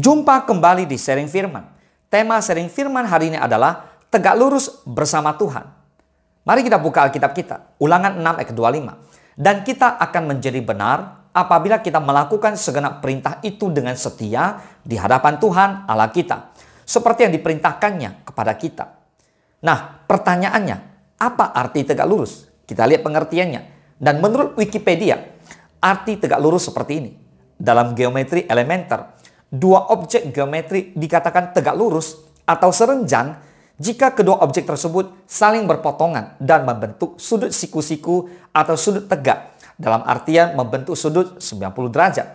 Jumpa kembali di Sharing Firman. Tema Sharing Firman hari ini adalah tegak lurus bersama Tuhan. Mari kita buka Alkitab kita, Ulangan 6 ayat 25. Dan kita akan menjadi benar apabila kita melakukan segenap perintah itu dengan setia di hadapan Tuhan Allah kita, seperti yang diperintahkannya kepada kita. Nah, pertanyaannya, apa arti tegak lurus? Kita lihat pengertiannya. Dan menurut Wikipedia, arti tegak lurus seperti ini. Dalam geometri elementer, dua objek geometri dikatakan tegak lurus atau serenjang jika kedua objek tersebut saling berpotongan dan membentuk sudut siku-siku atau sudut tegak, dalam artian membentuk sudut 90 derajat.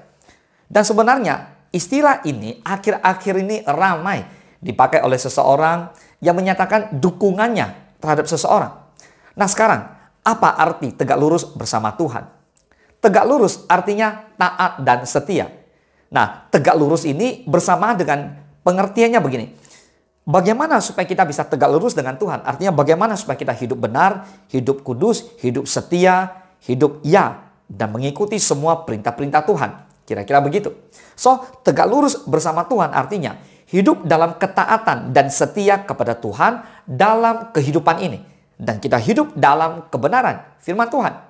Dan sebenarnya istilah ini akhir-akhir ini ramai dipakai oleh seseorang yang menyatakan dukungannya terhadap seseorang. Nah sekarang, apa arti tegak lurus bersama Tuhan? Tegak lurus artinya taat dan setia. Nah, tegak lurus ini bersama dengan pengertiannya begini. Bagaimana supaya kita bisa tegak lurus dengan Tuhan? Artinya bagaimana supaya kita hidup benar, hidup kudus, hidup setia, hidup dan mengikuti semua perintah-perintah Tuhan. Kira-kira begitu. So, tegak lurus bersama Tuhan artinya hidup dalam ketaatan dan setia kepada Tuhan dalam kehidupan ini. Dan kita hidup dalam kebenaran firman Tuhan.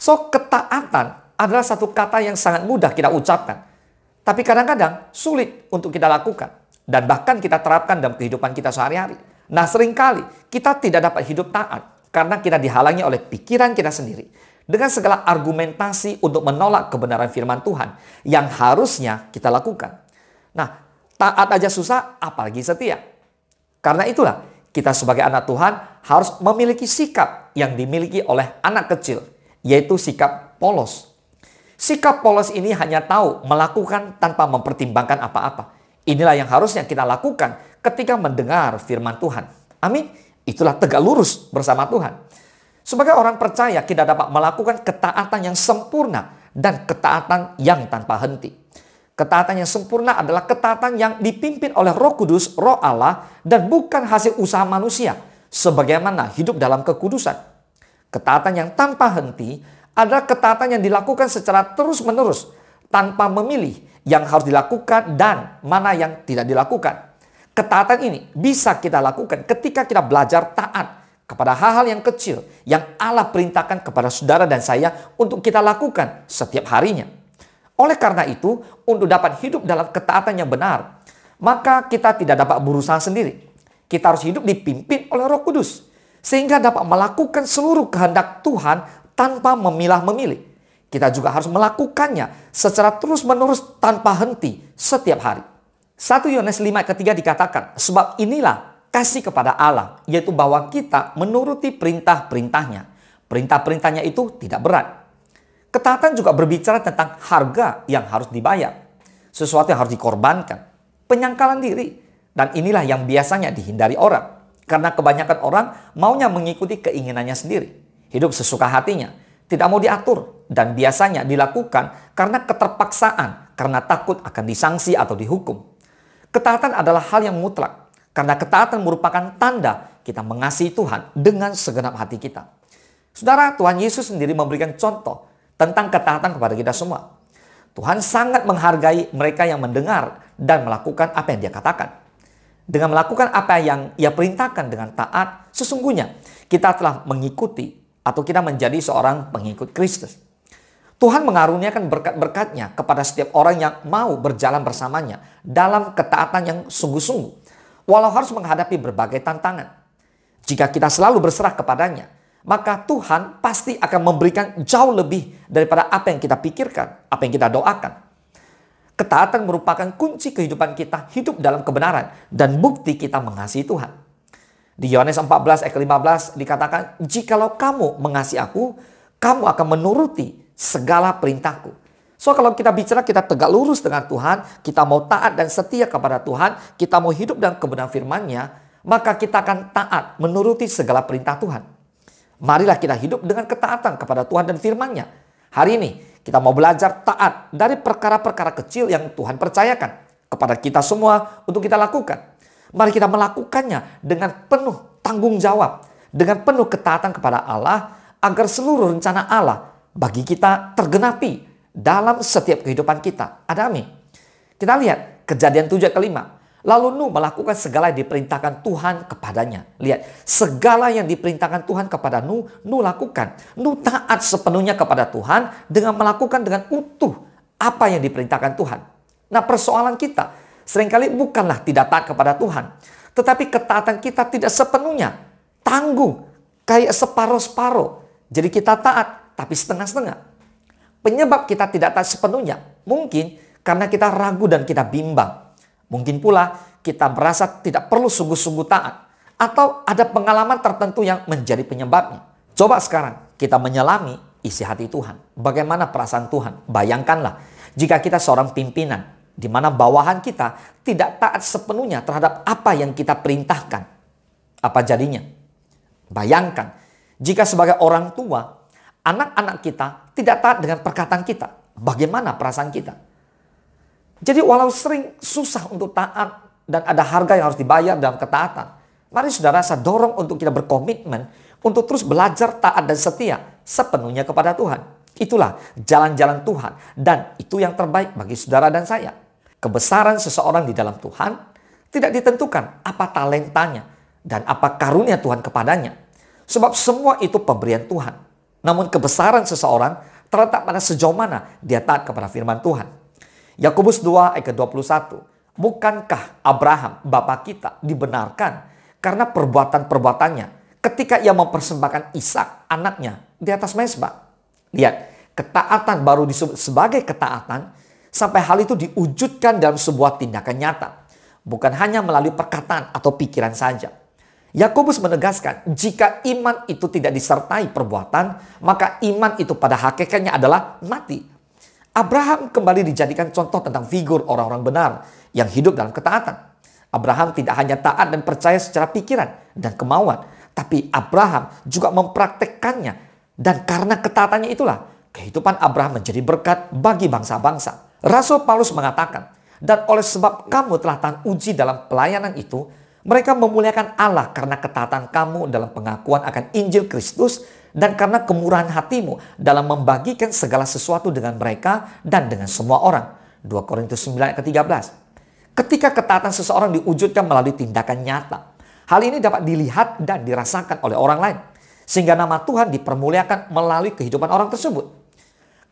So, ketaatan adalah satu kata yang sangat mudah kita ucapkan. Tapi kadang-kadang sulit untuk kita lakukan. Dan bahkan kita terapkan dalam kehidupan kita sehari-hari. Nah, seringkali kita tidak dapat hidup taat karena kita dihalangi oleh pikiran kita sendiri. Dengan segala argumentasi untuk menolak kebenaran firman Tuhan yang harusnya kita lakukan. Nah, taat aja susah, apalagi setia. Karena itulah, kita sebagai anak Tuhan harus memiliki sikap yang dimiliki oleh anak kecil, yaitu sikap polos. Sikap polos ini hanya tahu melakukan tanpa mempertimbangkan apa-apa. Inilah yang harusnya kita lakukan ketika mendengar firman Tuhan. Amin. Itulah tegak lurus bersama Tuhan. Sebagai orang percaya, kita dapat melakukan ketaatan yang sempurna dan ketaatan yang tanpa henti. Ketaatan yang sempurna adalah ketaatan yang dipimpin oleh Roh Kudus, Roh Allah, dan bukan hasil usaha manusia, sebagaimana hidup dalam kekudusan. Ketaatan yang tanpa henti adalah ketaatan yang dilakukan secara terus-menerus tanpa memilih yang harus dilakukan dan mana yang tidak dilakukan. Ketaatan ini bisa kita lakukan ketika kita belajar taat kepada hal-hal yang kecil yang Allah perintahkan kepada saudara dan saya untuk kita lakukan setiap harinya. Oleh karena itu, untuk dapat hidup dalam ketaatan yang benar, maka kita tidak dapat berusaha sendiri. Kita harus hidup dipimpin oleh Roh Kudus, sehingga dapat melakukan seluruh kehendak Tuhan tanpa memilah-memilih. Kita juga harus melakukannya secara terus-menerus tanpa henti setiap hari. 1 Yohanes 5 ayat 3 dikatakan, sebab inilah kasih kepada Allah, yaitu bahwa kita menuruti perintah-perintahnya. Perintah-perintahnya itu tidak berat. Ketaatan juga berbicara tentang harga yang harus dibayar. Sesuatu yang harus dikorbankan. Penyangkalan diri. Dan inilah yang biasanya dihindari orang. Karena kebanyakan orang maunya mengikuti keinginannya sendiri. Hidup sesuka hatinya. Tidak mau diatur. Dan biasanya dilakukan karena keterpaksaan. Karena takut akan disanksi atau dihukum. Ketaatan adalah hal yang mutlak. Karena ketaatan merupakan tanda kita mengasihi Tuhan dengan segenap hati kita. Saudara, Tuhan Yesus sendiri memberikan contoh tentang ketaatan kepada kita semua. Tuhan sangat menghargai mereka yang mendengar dan melakukan apa yang Dia katakan. Dengan melakukan apa yang Ia perintahkan dengan taat, sesungguhnya kita telah mengikuti atau kita menjadi seorang pengikut Kristus. Tuhan mengaruniakan berkat-berkat-Nya kepada setiap orang yang mau berjalan bersamanya dalam ketaatan yang sungguh-sungguh, walau harus menghadapi berbagai tantangan. Jika kita selalu berserah kepadanya, maka Tuhan pasti akan memberikan jauh lebih daripada apa yang kita pikirkan, apa yang kita doakan. Ketaatan merupakan kunci kehidupan kita hidup dalam kebenaran dan bukti kita mengasihi Tuhan. Di Yohanes 14 ayat 15 dikatakan, jikalau kamu mengasihi aku, kamu akan menuruti segala perintahku. So kalau kita bicara kita tegak lurus dengan Tuhan, kita mau taat dan setia kepada Tuhan, kita mau hidup dalam kebenaran firman-Nya, maka kita akan taat menuruti segala perintah Tuhan. Marilah kita hidup dengan ketaatan kepada Tuhan dan firman-Nya. Hari ini kita mau belajar taat dari perkara-perkara kecil yang Tuhan percayakan kepada kita semua untuk kita lakukan. Mari kita melakukannya dengan penuh tanggung jawab, dengan penuh ketaatan kepada Allah, agar seluruh rencana Allah bagi kita tergenapi dalam setiap kehidupan kita. Ada amin. Kita lihat Kejadian 7 ayat ke-5. Lalu Nuh melakukan segala yang diperintahkan Tuhan kepadanya. Lihat, segala yang diperintahkan Tuhan kepada Nuh, Nuh lakukan. Nuh taat sepenuhnya kepada Tuhan dengan melakukan dengan utuh apa yang diperintahkan Tuhan. Nah, persoalan kita seringkali bukanlah tidak taat kepada Tuhan, tetapi ketaatan kita tidak sepenuhnya, tanggung, kayak separuh-separuh. Jadi kita taat, tapi setengah-setengah. Penyebab kita tidak taat sepenuhnya, mungkin karena kita ragu dan kita bimbang. Mungkin pula kita merasa tidak perlu sungguh-sungguh taat. Atau ada pengalaman tertentu yang menjadi penyebabnya. Coba sekarang kita menyelami isi hati Tuhan. Bagaimana perasaan Tuhan? Bayangkanlah jika kita seorang pimpinan, di mana bawahan kita tidak taat sepenuhnya terhadap apa yang kita perintahkan. Apa jadinya? Bayangkan jika sebagai orang tua, anak-anak kita tidak taat dengan perkataan kita. Bagaimana perasaan kita? Jadi walau sering susah untuk taat dan ada harga yang harus dibayar dalam ketaatan, mari saudara saya dorong untuk kita berkomitmen untuk terus belajar taat dan setia sepenuhnya kepada Tuhan. Itulah jalan-jalan Tuhan dan itu yang terbaik bagi saudara dan saya. Kebesaran seseorang di dalam Tuhan tidak ditentukan apa talentanya dan apa karunia Tuhan kepadanya. Sebab semua itu pemberian Tuhan. Namun kebesaran seseorang terletak pada sejauh mana dia taat kepada firman Tuhan. Yakobus 2 ayat ke-21. Bukankah Abraham bapa kita dibenarkan karena perbuatan-perbuatannya ketika ia mempersembahkan Ishak anaknya di atas mezbah? Lihat, ketaatan baru disebut sebagai ketaatan sampai hal itu diwujudkan dalam sebuah tindakan nyata, bukan hanya melalui perkataan atau pikiran saja. Yakobus menegaskan, jika iman itu tidak disertai perbuatan, maka iman itu pada hakikatnya adalah mati. Abraham kembali dijadikan contoh tentang figur orang-orang benar yang hidup dalam ketaatan. Abraham tidak hanya taat dan percaya secara pikiran dan kemauan, tapi Abraham juga mempraktekkannya. Dan karena ketaatannya itulah, kehidupan Abraham menjadi berkat bagi bangsa-bangsa. Rasul Paulus mengatakan, dan oleh sebab kamu telah tahan uji dalam pelayanan itu, mereka memuliakan Allah karena ketaatan kamu dalam pengakuan akan Injil Kristus dan karena kemurahan hatimu dalam membagikan segala sesuatu dengan mereka dan dengan semua orang. 2 Korintus 9 ayat ke-13. Ketika ketaatan seseorang diwujudkan melalui tindakan nyata, hal ini dapat dilihat dan dirasakan oleh orang lain, sehingga nama Tuhan dipermuliakan melalui kehidupan orang tersebut.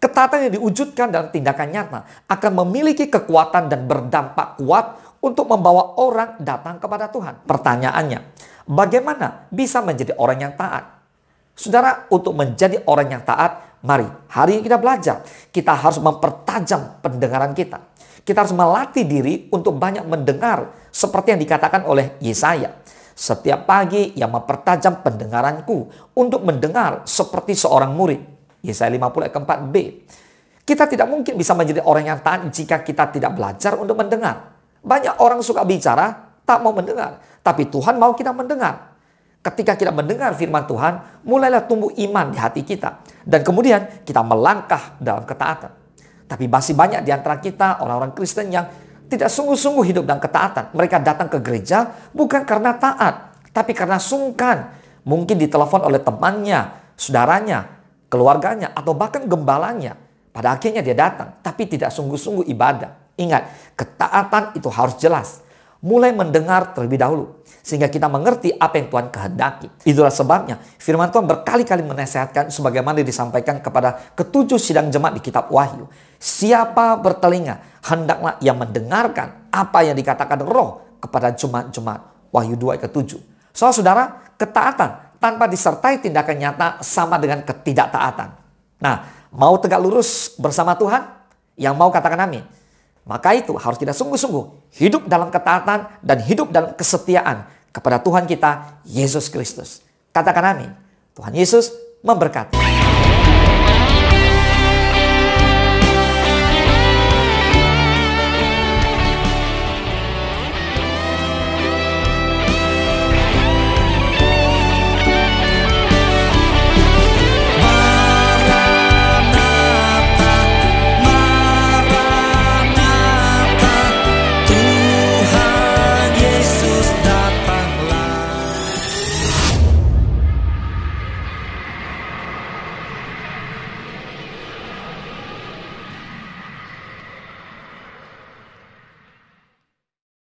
Ketaatan yang diwujudkan dalam tindakan nyata akan memiliki kekuatan dan berdampak kuat untuk membawa orang datang kepada Tuhan. Pertanyaannya, bagaimana bisa menjadi orang yang taat? Saudara, untuk menjadi orang yang taat, mari hari ini kita belajar. Kita harus mempertajam pendengaran kita. Kita harus melatih diri untuk banyak mendengar seperti yang dikatakan oleh Yesaya. Setiap pagi yang mempertajam pendengaranku untuk mendengar seperti seorang murid. Yesaya 50 ayat ke-4b. Kita tidak mungkin bisa menjadi orang yang taat jika kita tidak belajar untuk mendengar. Banyak orang suka bicara, tak mau mendengar. Tapi Tuhan mau kita mendengar. Ketika kita mendengar firman Tuhan, mulailah tumbuh iman di hati kita. Dan kemudian kita melangkah dalam ketaatan. Tapi masih banyak di antara kita orang-orang Kristen yang tidak sungguh-sungguh hidup dalam ketaatan. Mereka datang ke gereja bukan karena taat, tapi karena sungkan. Mungkin ditelepon oleh temannya, saudaranya, keluarganya, atau bahkan gembalanya. Pada akhirnya dia datang, tapi tidak sungguh-sungguh ibadah. Ingat, ketaatan itu harus jelas. Mulai mendengar terlebih dahulu. Sehingga kita mengerti apa yang Tuhan kehendaki. Itulah sebabnya firman Tuhan berkali-kali menasehatkan sebagaimana disampaikan kepada ketujuh sidang jemaat di kitab Wahyu. Siapa bertelinga, hendaklah ia mendengarkan apa yang dikatakan Roh kepada jemaat-jemaat. Wahyu 2 ayat ke-7. Saudara, ketaatan tanpa disertai tindakan nyata sama dengan ketidaktaatan. Nah, mau tegak lurus bersama Tuhan? Yang mau katakan amin. Maka itu harus kita sungguh-sungguh hidup dalam ketaatan dan hidup dalam kesetiaan kepada Tuhan kita, Yesus Kristus. Katakan amin. Tuhan Yesus memberkati.